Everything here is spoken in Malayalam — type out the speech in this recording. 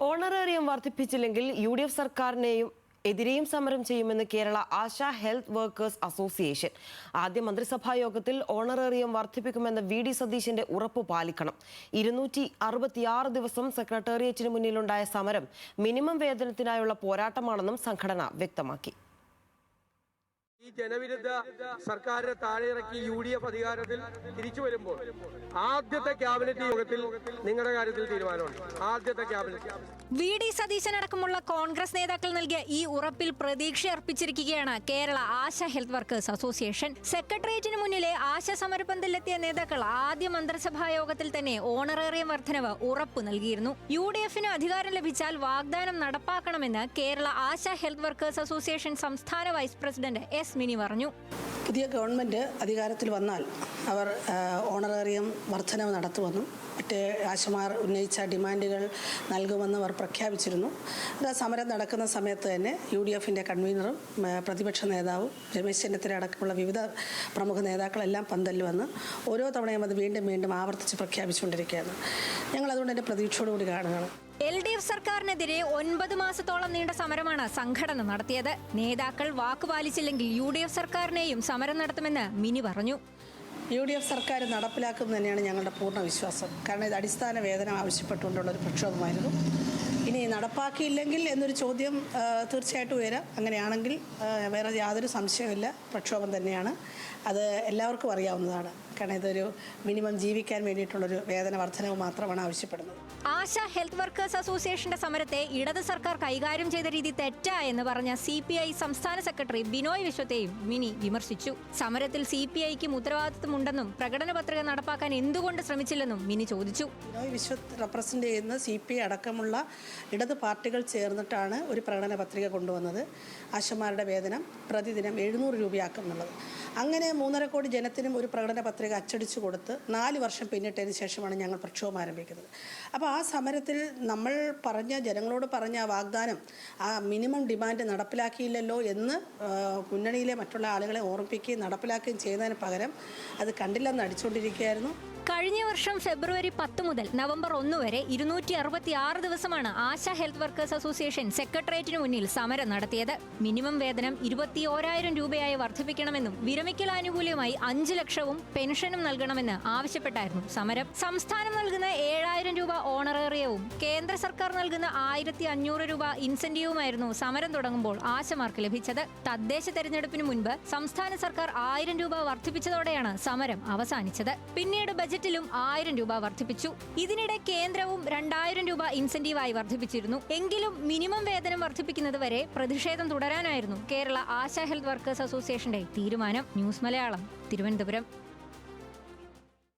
ഓണറേറിയം വർദ്ധിപ്പിച്ചില്ലെങ്കിൽ UDF സർക്കാരിനെയും എതിരെയും സമരം ചെയ്യുമെന്ന് കേരള ആശ ഹെൽത്ത് വർക്കേഴ്സ് അസോസിയേഷൻ. ആദ്യ മന്ത്രിസഭാ യോഗത്തിൽ ഓണറേറിയം വർദ്ധിപ്പിക്കുമെന്ന VD സതീശന്റെ ഉറപ്പ് പാലിക്കണം. 266 ദിവസം സെക്രട്ടേറിയറ്റിന് മുന്നിലുണ്ടായ സമരം മിനിമം വേതനത്തിനായുള്ള പോരാട്ടമാണെന്നും സംഘടന വ്യക്തമാക്കി. ഈ ജനവിരുദ്ധ സർക്കാരിനെ താഴെയിറക്കി UDF അധികാരത്തിൽ തിരിച്ചു വരുമ്പോൾ ആദ്യത്തെ ക്യാബിനറ്റ് യോഗത്തിൽ നിങ്ങളുടെ കാര്യത്തിൽ തീരുമാനമുണ്ട്. ആദ്യത്തെ ക്യാബിനറ്റ് VD സതീശനടക്കമുള്ള കോൺഗ്രസ് നേതാക്കൾ നൽകിയ ഈ ഉറപ്പിൽ പ്രതീക്ഷ അർപ്പിച്ചിരിക്കുകയാണ് കേരള ആശ ഹെൽത്ത് വർക്കേഴ്സ് അസോസിയേഷൻ. സെക്രട്ടേറിയറ്റിന് മുന്നിലെ ആശ സമരപന്തലിലെത്തിയ നേതാക്കൾ ആദ്യ മന്ത്രിസഭാ യോഗത്തിൽ തന്നെ ഓണറേറിയം വർധനവ് ഉറപ്പ് നൽകിയിരുന്നു. UDFന് അധികാരം ലഭിച്ചാൽ വാഗ്ദാനം നടപ്പാക്കണമെന്ന് കേരള ആശ ഹെൽത്ത് വർക്കേഴ്സ് അസോസിയേഷൻ സംസ്ഥാന വൈസ് പ്രസിഡന്റ് S. മിനി പറഞ്ഞു. പുതിയ ഗവൺമെൻറ് അധികാരത്തിൽ വന്നാൽ അവർ ഓണറേറിയം വർധനവ് നടത്തുമെന്നും മറ്റേ ആശമാർ ഉന്നയിച്ച ഡിമാൻഡുകൾ നൽകുമെന്ന് അവർ പ്രഖ്യാപിച്ചിരുന്നു. സമരം നടക്കുന്ന സമയത്ത് തന്നെ UDFൻ്റെ കൺവീനറും പ്രതിപക്ഷ നേതാവും രമേശ് ചെന്നിത്തല അടക്കമുള്ള വിവിധ പ്രമുഖ നേതാക്കളെല്ലാം പന്തലിൽ വന്ന് ഓരോ തവണയും അത് വീണ്ടും ആവർത്തിച്ച് പ്രഖ്യാപിച്ചുകൊണ്ടിരിക്കുകയാണ്. ഞങ്ങൾ അതുകൊണ്ട് തന്നെ പ്രതീക്ഷയോടുകൂടി കാണുകയാണ്. LDF സർക്കാരിനെതിരെ 9 മാസത്തോളം നീണ്ട സമരമാണ് സംഘടന നടത്തിയത്. നേതാക്കൾ വാക്കുപാലിച്ചില്ലെങ്കിൽ UDF സർക്കാരിനെയും സമരം നടത്തുമെന്ന് മിനി പറഞ്ഞു. UDF സർക്കാർ നടപ്പിലാക്കും തന്നെയാണ് ഞങ്ങളുടെ പൂർണ്ണ വിശ്വാസം. കാരണം ഇത് അടിസ്ഥാന വേതനം ആവശ്യപ്പെട്ടുകൊണ്ടുള്ളൊരു പ്രക്ഷോഭമായിരുന്നു. ഇനി നടപ്പാക്കിയില്ലെങ്കിൽ എന്നൊരു ചോദ്യം തീർച്ചയായിട്ടും ഉയരാം. അങ്ങനെയാണെങ്കിൽ വേറെ യാതൊരു സംശയമില്ല, പ്രക്ഷോഭം തന്നെയാണ്. അത് എല്ലാവർക്കും അറിയാവുന്നതാണ്. കാരണം ഇതൊരു മിനിമം ജീവിക്കാൻ വേണ്ടിയിട്ടുള്ളൊരു വേതന വർധനവ് മാത്രമാണ് ആവശ്യപ്പെടുന്നത്. ആശ ഹെൽത്ത് വർക്കേഴ്സ് അസോസിയേഷന്റെ സമരത്തെ ഇടത് സർക്കാർ കൈകാര്യം ചെയ്ത രീതി തെറ്റായെന്ന് പറഞ്ഞ CPI സംസ്ഥാന സെക്രട്ടറി ബിനോയ് വിശ്വത്തെയും മിനി വിമർശിച്ചു. സമരത്തിൽ CPIക്കും ഉത്തരവാദിത്തമുണ്ടെന്നും പ്രകടന പത്രിക നടപ്പാക്കാൻ എന്തുകൊണ്ട് ശ്രമിച്ചില്ലെന്നും മിനി ചോദിച്ചു. ബിനോയ് വിശ്വത്ത് റെപ്രസെന്റ് ചെയ്യുന്ന CPI അടക്കമുള്ള ഇടത് പാർട്ടികൾ ചേർന്നിട്ടാണ് ഒരു പ്രകടന പത്രിക കൊണ്ടുവന്നത്. ആശമാരുടെ വേതനം പ്രതിദിനം 700 രൂപയാക്കും എന്നുള്ളത്. അങ്ങനെ 3.5 കോടി ജനത്തിനും ഒരു പ്രകടന പത്രിക അച്ചടിച്ചു കൊടുത്ത് 4 വർഷം പിന്നിട്ടതിന് ശേഷമാണ് ഞങ്ങൾ പ്രക്ഷോഭം ആരംഭിക്കുന്നത്. അപ്പോൾ ആ സമരത്തിൽ നമ്മൾ ജനങ്ങളോട് പറഞ്ഞ ആ വാഗ്ദാനം, ആ മിനിമം ഡിമാൻഡ് നടപ്പിലാക്കിയില്ലല്ലോ എന്ന് മുന്നണിയിലെ മറ്റുള്ള ആളുകളെ ഓർമ്മിപ്പിക്കുകയും നടപ്പിലാക്കുകയും ചെയ്യുന്നതിന് പകരം അത് കണ്ടില്ലെന്ന് അടിച്ചുകൊണ്ടിരിക്കുകയായിരുന്നു. കഴിഞ്ഞ വർഷം ഫെബ്രുവരി 10 മുതൽ നവംബർ 1 വരെ 266 ദിവസമാണ് ആശ ഹെൽത്ത് വർക്കേഴ്സ് അസോസിയേഷൻ സെക്രട്ടേറിയറ്റിന് മുന്നിൽ സമരം നടത്തിയത്. മിനിമം വേതനം 21,000 രൂപയായി വർദ്ധിപ്പിക്കണമെന്നും വിരമിക്കൽ ആനുകൂല്യമായി 5 ലക്ഷവും പെൻഷനും നൽകണമെന്ന് ആവശ്യപ്പെട്ടായിരുന്നു സമരം. സംസ്ഥാനം നൽകുന്ന 7,000 രൂപ ഓണറേറിയവും കേന്ദ്ര സർക്കാർ നൽകുന്ന 1,500 രൂപ ഇൻസെന്റീവുമായിരുന്നു സമരം തുടങ്ങുമ്പോൾ ആശമാർക്ക് ലഭിച്ചത്. തദ്ദേശ തെരഞ്ഞെടുപ്പിന് മുൻപ് സംസ്ഥാന സർക്കാർ 1,000 രൂപ വർദ്ധിപ്പിച്ചതോടെയാണ് സമരം അവസാനിച്ചത്. പിന്നീട് ബജറ്റിലും 1,000 രൂപ വർദ്ധിപ്പിച്ചു. ഇതിനിടെ കേന്ദ്രവും 2,000 രൂപ ഇൻസെന്റീവായി വർദ്ധിപ്പിച്ചിരുന്നു. എങ്കിലും മിനിമം വേതനം വർദ്ധിപ്പിക്കുന്നതുവരെ പ്രതിഷേധം തുടരാനായിരുന്നു കേരള ആശ ഹെൽത്ത് വർക്കേഴ്സ് അസോസിയേഷന്റെ തീരുമാനം. ന്യൂസ് മലയാളം, തിരുവനന്തപുരം.